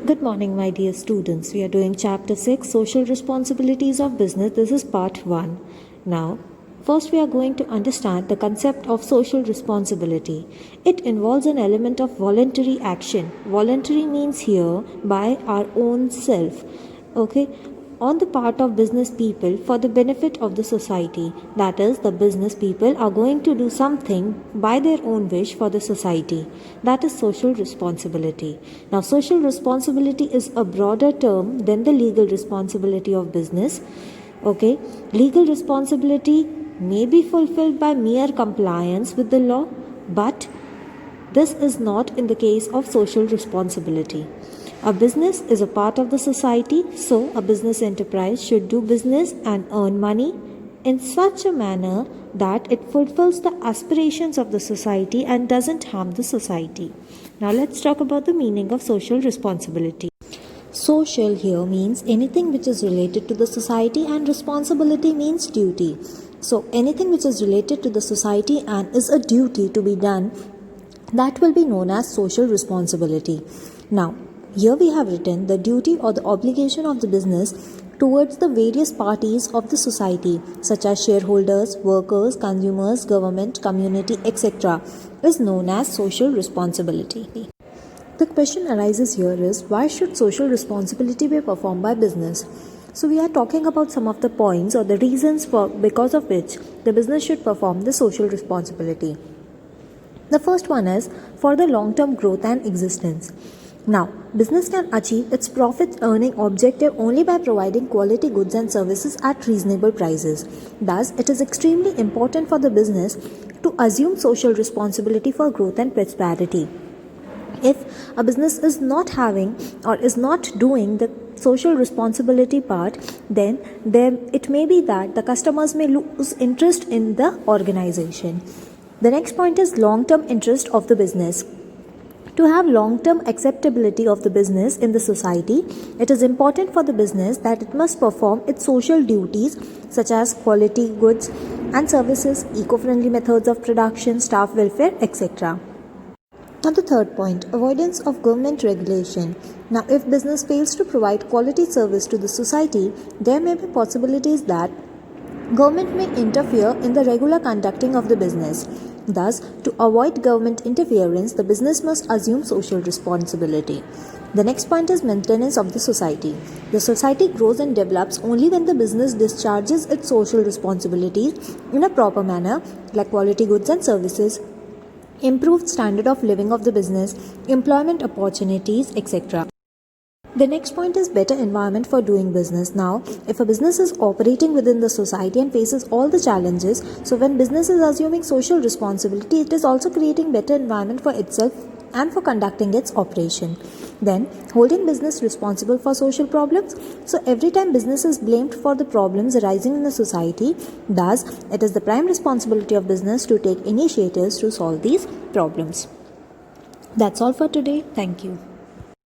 Good morning, my dear students. We are doing chapter 6, Social Responsibilities of Business. This is part 1. Now, first we are going to understand the concept of social responsibility. It involves an element of voluntary action. Voluntary means here by our own self. Okay, on the part of business people for the benefit of the society. That is, the business people are going to do something by their own wish for the society. That is social responsibility. Now, social responsibility is a broader term than the legal responsibility of business. Okay, legal responsibility may be fulfilled by mere compliance with the law, but this is not in the case of social responsibility. A business is a part of the society, so a business enterprise should do business and earn money in such a manner that it fulfills the aspirations of the society and doesn't harm the society. Now let's talk about the meaning of social responsibility. Social here means anything which is related to the society, and responsibility means duty. So anything which is related to the society and is a duty to be done, that will be known as social responsibility. Now, here we have written the duty or the obligation of the business towards the various parties of the society, such as shareholders, workers, consumers, government, community, etc., is known as social responsibility. The question arises here is, why should social responsibility be performed by business? So we are talking about some of the points or the reasons because of which the business should perform the social responsibility. The first one is for the long-term growth and existence. Now, business can achieve its profit earning objective only by providing quality goods and services at reasonable prices. Thus, it is extremely important for the business to assume social responsibility for growth and prosperity. If a business is not having or is not doing the social responsibility part, then it may be that the customers may lose interest in the organization. The next point is long-term interest of the business. To have long-term acceptability of the business in the society, it is important for the business that it must perform its social duties such as quality goods and services, eco-friendly methods of production, staff welfare, etc. Now the third point, avoidance of government regulation. Now if business fails to provide quality service to the society, there may be possibilities that government may interfere in the regular conducting of the business. Thus, to avoid government interference, the business must assume social responsibility. The next point is maintenance of the society. The society grows and develops only when the business discharges its social responsibilities in a proper manner, like quality goods and services, improved standard of living of the business, employment opportunities, etc. The next point is better environment for doing business. Now, if a business is operating within the society and faces all the challenges, so when business is assuming social responsibility, it is also creating better environment for itself and for conducting its operation. Then, holding business responsible for social problems. So, every time business is blamed for the problems arising in the society, thus, it is the prime responsibility of business to take initiatives to solve these problems. That's all for today. Thank you.